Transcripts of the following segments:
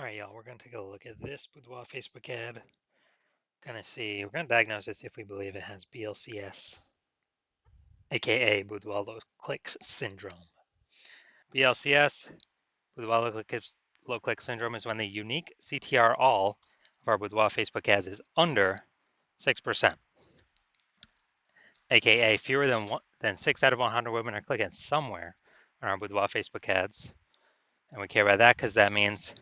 All right, y'all, we're going to take a look at this Boudoir Facebook ad. We're going to diagnose it, see if we believe it has BLCS, aka Boudoir low clicks syndrome. BLCS, Boudoir low click syndrome, is when the unique CTR all of our Boudoir Facebook ads is under 6%, aka fewer than 6 out of 100 women are clicking somewhere on our Boudoir Facebook ads. And we care about that because that means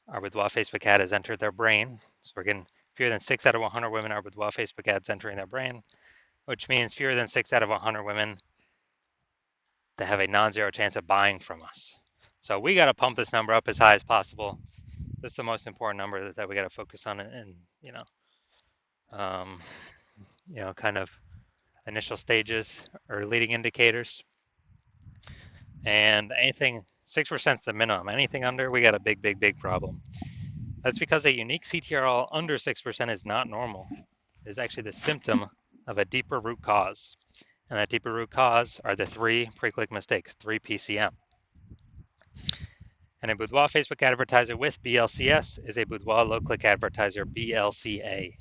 our Boudoir Facebook ad has entered their brain. So we're getting fewer than 6 out of 100 women are Boudoir Facebook ads entering their brain, which means fewer than 6 out of 100 women that have a non-zero chance of buying from us. So we got to pump this number up as high as possible. This is the most important number that we got to focus on, and um, kind of initial stages or leading indicators. And anything 6% is the minimum. Anything under, we got a big, big, big problem. That's because a unique CTRL under 6% is not normal. It is actually the symptom of a deeper root cause. And that deeper root cause are the 3 pre-click mistakes, 3 PCM. And a Boudoir Facebook advertiser with BLCS is a Boudoir low-click advertiser, BLCA.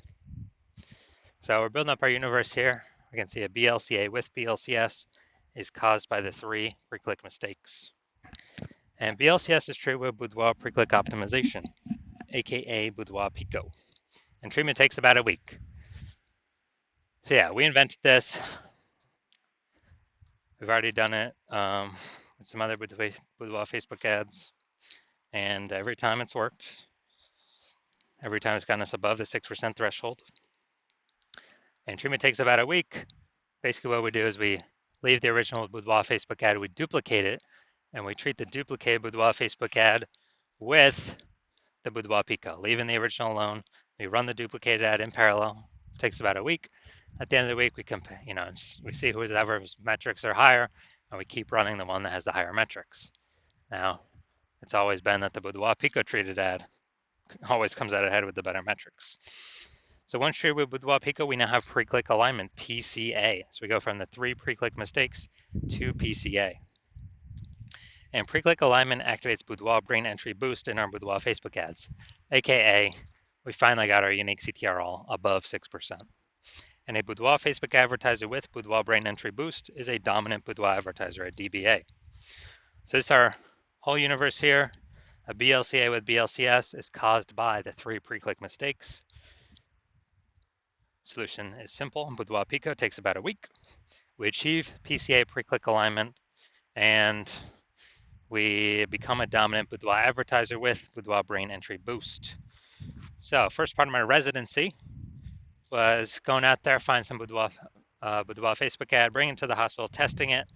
So we're building up our universe here. We can see a BLCA with BLCS is caused by the 3 pre-click mistakes. And BLCS is treated with Boudoir pre-click optimization, aka Boudoir Pico. And treatment takes about a week. So yeah, we invented this. We've already done it with some other Boudoir Facebook ads. And every time it's worked. Every time it's gotten us above the 6% threshold. And treatment takes about a week. Basically what we do is we leave the original Boudoir Facebook ad, we duplicate it, and we treat the duplicated Boudoir Facebook ad with the Boudoir Pico, leaving the original alone. We run the duplicated ad in parallel. It takes about a week. At the end of the week, we compare, we see whoever's metrics are higher, and we keep running the one that has the higher metrics. Now, it's always been that the Boudoir Pico treated ad always comes out ahead with the better metrics. So once treated with Boudoir Pico, we now have pre-click alignment, PCA. So we go from the 3 pre-click mistakes to PCA. And pre-click alignment activates Boudoir brain entry boost in our Boudoir Facebook ads, aka we finally got our unique CTR all above 6%. And a Boudoir Facebook advertiser with Boudoir brain entry boost is a dominant Boudoir advertiser, a DBA. So this is our whole universe here. A BLCA with BLCS is caused by the 3 pre-click mistakes. Solution is simple. Boudoir Pico takes about a week. We achieve PCA pre-click alignment, and we become a dominant Boudoir advertiser with Boudoir brain entry boost. So first part of my residency was going out there, find some Boudoir Facebook ad, bring it to the hospital, testing it,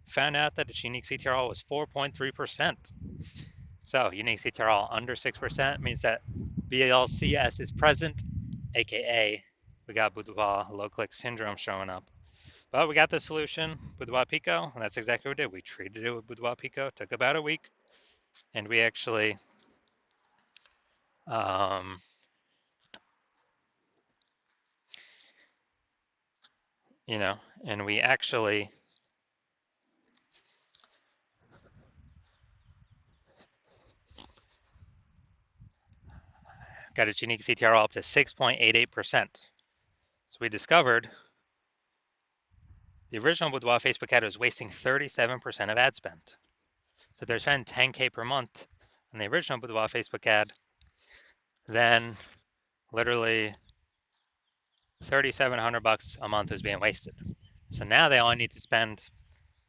found out that its unique CTRL was 4.3%. So unique CTRL under 6% means that BLCS is present, aka we got Boudoir low click syndrome showing up. But we got the solution, Boudoir Pico, and that's exactly what we did. We treated it with Boudoir Pico, took about a week, and we actually and we actually got its unique CTRL up to 6.88%. So we discovered the original Boudoir Facebook ad was wasting 37% of ad spend. So they're spending 10K per month on the original Boudoir Facebook ad, then literally $3,700 a month was being wasted. So now they only need to spend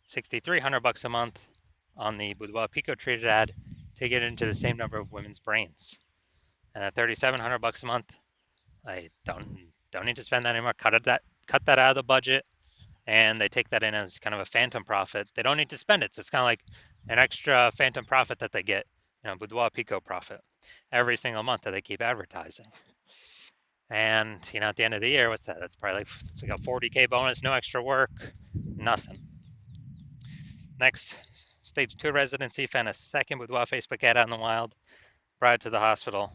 $6,300 a month on the Boudoir Pico treated ad to get into the same number of women's brains. And at $3,700 a month, I don't need to spend that anymore. Cut that out of the budget, and they take that in as kind of a phantom profit. They don't need to spend it. So it's kind of like an extra phantom profit that they get, Boudoir Pico profit every single month that they keep advertising. And at the end of the year, what's that? That's probably it's like a 40K bonus, no extra work, nothing. Next, stage 2 residency, found a second Boudoir Facebook ad out in the wild, brought it to the hospital,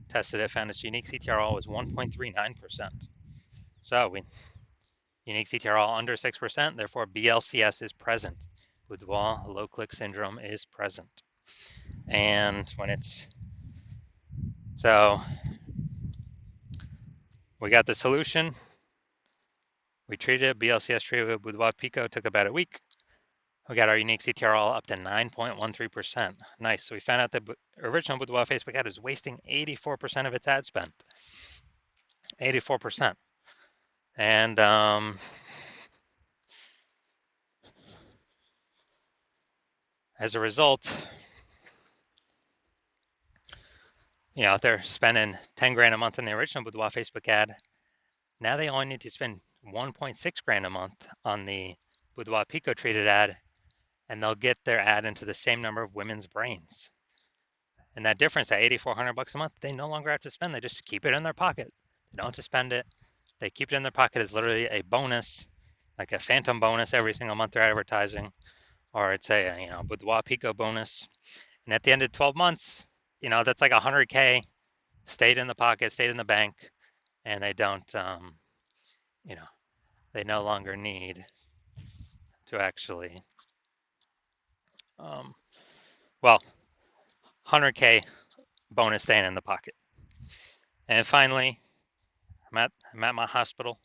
tested it, found its unique CTRL was 1.39%. So unique CTRL under 6%, therefore BLCS is present. Boudoir low click syndrome is present. And when it's So we got the solution. We treated it, BLCS treated it with Boudoir Pico, took about a week. We got our unique CTRL up to 9.13%. Nice. So we found out that the original Boudoir Facebook ad was wasting 84% of its ad spend. 84%. And as a result, if they're spending 10 grand a month in the original Boudoir Facebook ad, now they only need to spend 1.6 grand a month on the Boudoir Pico treated ad, and they'll get their ad into the same number of women's brains. And that difference, at $8,400 a month, they no longer have to spend. They just keep it in their pocket. They don't have to spend it. They keep it in their pocket as literally a bonus, like a phantom bonus every single month they're advertising, or it's a Boudoir Pico bonus. And at the end of 12 months, that's like 100K stayed in the pocket, stayed in the bank, and they don't, they no longer need to actually, 100K bonus staying in the pocket. And finally, I'm at my hospital,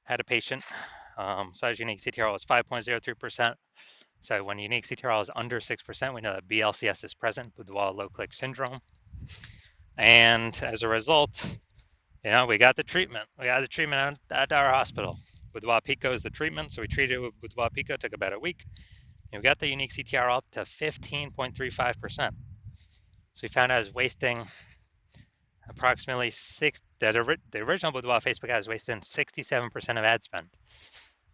had a patient, size unique CTRL is 5.03%. So when unique CTRL is under 6%, we know that BLCS is present, Boudoir low click syndrome. And as a result, we got the treatment. We got the treatment at our hospital. Boudoir Pico is the treatment, so we treated it with Boudoir Pico, took about a week. And we got the unique CTRL up to 15.35%. So we found out I was wasting approximately the original Boudoir Facebook ad was wasting 67% of ad spend.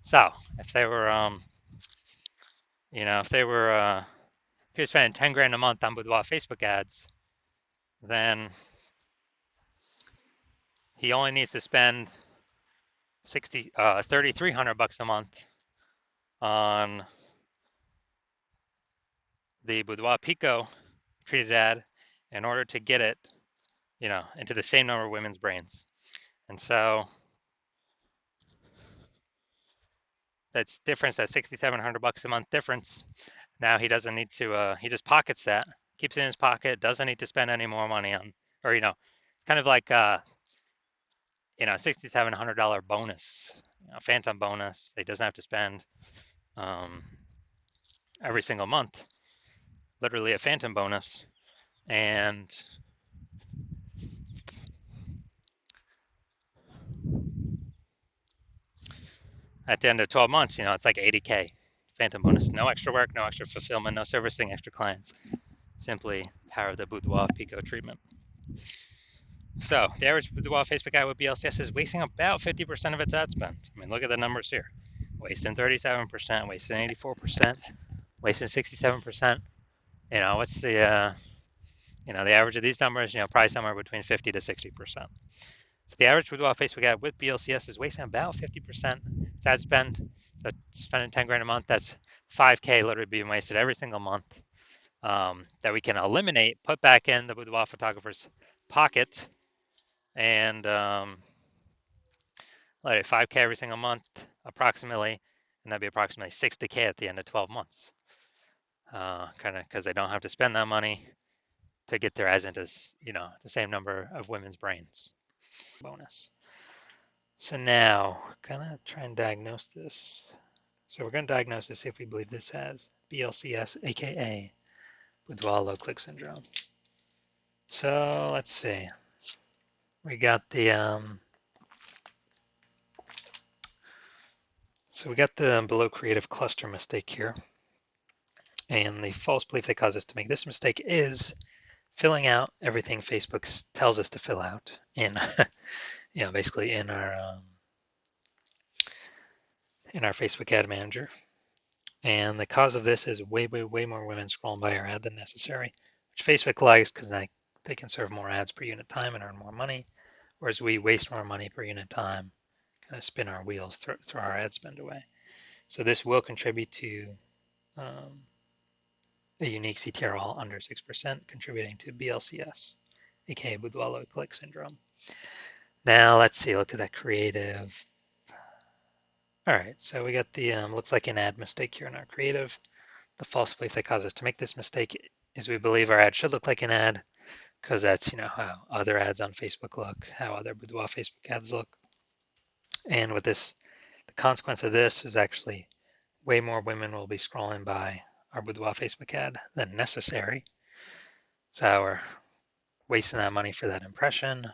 So if they were, if you're spending 10 grand a month on Boudoir Facebook ads, then he only needs to spend $3,300 a month on the Boudoir Pico treated ad in order to get it, into the same number of women's brains. And so that's difference, that $6,700 a month difference. Now he doesn't need to, he just pockets that, keeps it in his pocket, doesn't need to spend any more money on, or, kind of like, $6,700 bonus, phantom bonus. He doesn't have to spend every single month, literally a phantom bonus. And at the end of 12 months, it's like 80K phantom bonus. No extra work, no extra fulfillment, no servicing extra clients. Simply power of the Boudoir Pico treatment. So the average Boudoir Facebook ad with BLCS is wasting about 50% of its ad spend. I mean, look at the numbers here. Wasting 37%, wasting 84%, wasting 67%. What's the, the average of these numbers, probably somewhere between 50 to 60%. So the average Boudoir Facebook ad with BLCS is wasting about 50% its ad spend. So spending 10 grand a month, that's 5K literally being wasted every single month, that we can eliminate, put back in the Boudoir photographer's pocket, and let it 5K every single month approximately, and that'd be approximately 60K at the end of 12 months. Kind of because they don't have to spend that money to get their ads into, the same number of women's brains. Bonus. So now, gonna try and diagnose this. So we're gonna diagnose this if we believe this has BLCS, aka Boudoir low click syndrome. So let's see. We got the so we got the below creative cluster mistake here. And the false belief that caused us to make this mistake is filling out everything Facebook tells us to fill out in, basically in our Facebook ad manager. And the cause of this is way more women scrolling by our ad than necessary, which Facebook likes because they can serve more ads per unit time and earn more money, whereas we waste more money per unit time, kind of spin our wheels, throw our ad spend away. So this will contribute to a unique CTRL under 6%, contributing to BLCS, aka Boudoir low click syndrome. Now let's see, look at that creative. All right, so we got the looks like an ad mistake here in our creative. The false belief that caused us to make this mistake is we believe our ad should look like an ad, because that's how other ads on Facebook look, how other Boudoir Facebook ads look. And with this, the consequence of this is actually way more women will be scrolling by our Boudoir Facebook ad than necessary. So we're wasting that money for that impression,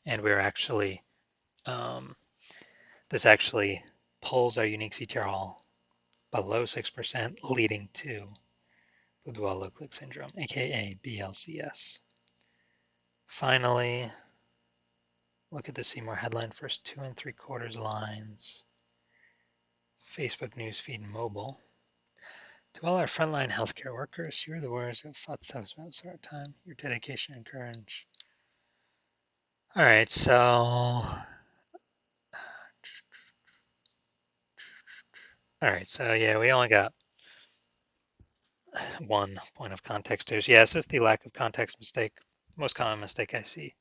and we're actually um, this actually pulls our unique CTR below 6%, leading to Boudoir low click syndrome, aka BLCS. Finally, look at the See More headline, first 2 3/4 lines. Facebook newsfeed mobile. To all our frontline healthcare workers, you are the warriors who have fought the toughest battles of our time. Your dedication and courage. All right, so yeah, we only got one point of context here. So yeah, it's just the lack of context mistake, most common mistake I see,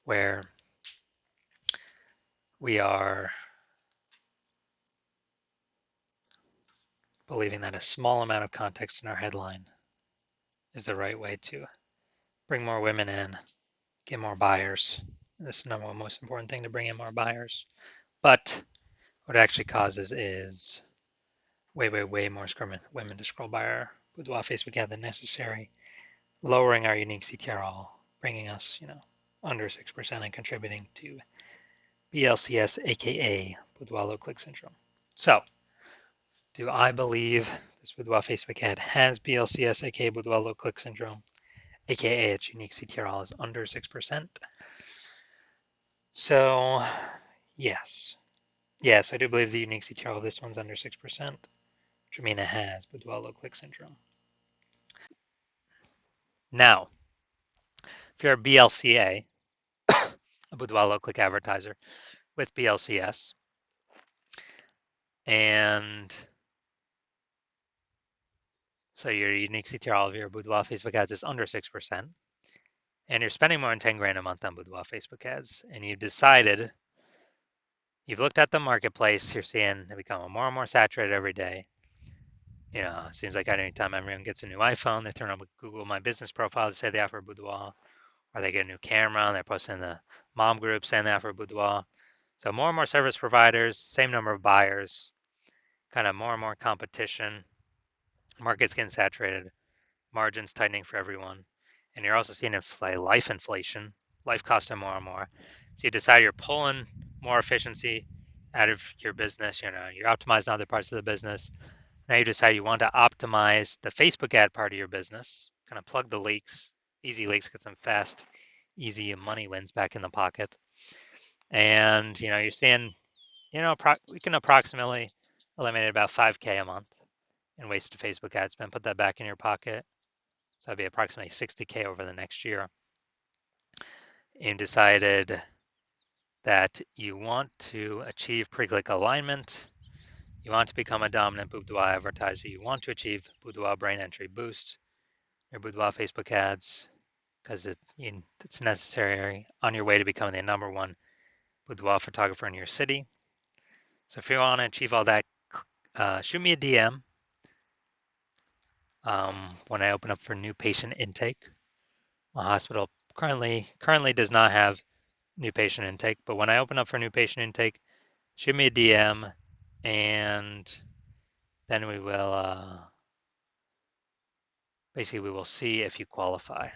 where we are believing that a small amount of context in our headline is the right way to bring more women in, get more buyers. This is the number one most important thing, to bring in more buyers. But what it actually causes is way more women to scroll by our Boudoir Facebook ad than necessary, lowering our unique CTRL, bringing us, under 6% and contributing to BLCS, aka Boudoir low click syndrome. So, do I believe this Boudoir Facebook ad has BLCS, aka Boudoir low click syndrome, aka its unique CTRL is under 6%? So, yes. Yes, I do believe the unique CTRL of this one's under 6%, which would mean it has Boudoir low click syndrome. Now, if you're a BLCA, a Boudoir low click advertiser with BLCS, and so your unique CTRL of your Boudoir Facebook ads is under 6%, and you're spending more than 10 grand a month on Boudoir Facebook ads, and you've looked at the marketplace, you're seeing it become more and more saturated every day. It seems like anytime everyone gets a new iPhone, they turn on Google My Business profile to say they offer Boudoir, or they get a new camera and they're posting in the mom group saying they offer Boudoir. So more and more service providers, same number of buyers, kind of more and more competition, market's getting saturated, margins tightening for everyone. And you're also seeing life inflation, life costing more and more. So you decide you're pulling more efficiency out of your business. You're optimizing other parts of the business. Now you decide you want to optimize the Facebook ad part of your business, kind of plug the leaks, easy leaks, get some fast, easy money wins back in the pocket. And, you're seeing, we can approximately eliminate about 5K a month in wasted Facebook ad spend, put that back in your pocket. So that'd be approximately 60K over the next year. And decided that you want to achieve pre-click alignment. You want to become a dominant Boudoir advertiser. You want to achieve Boudoir brain entry boost, your Boudoir Facebook ads, because it's necessary on your way to becoming the number one Boudoir photographer in your city. So if you want to achieve all that, shoot me a DM when I open up for new patient intake. My hospital currently does not have new patient intake, but when I open up for new patient intake, shoot me a DM, and then we will basically we will see if you qualify.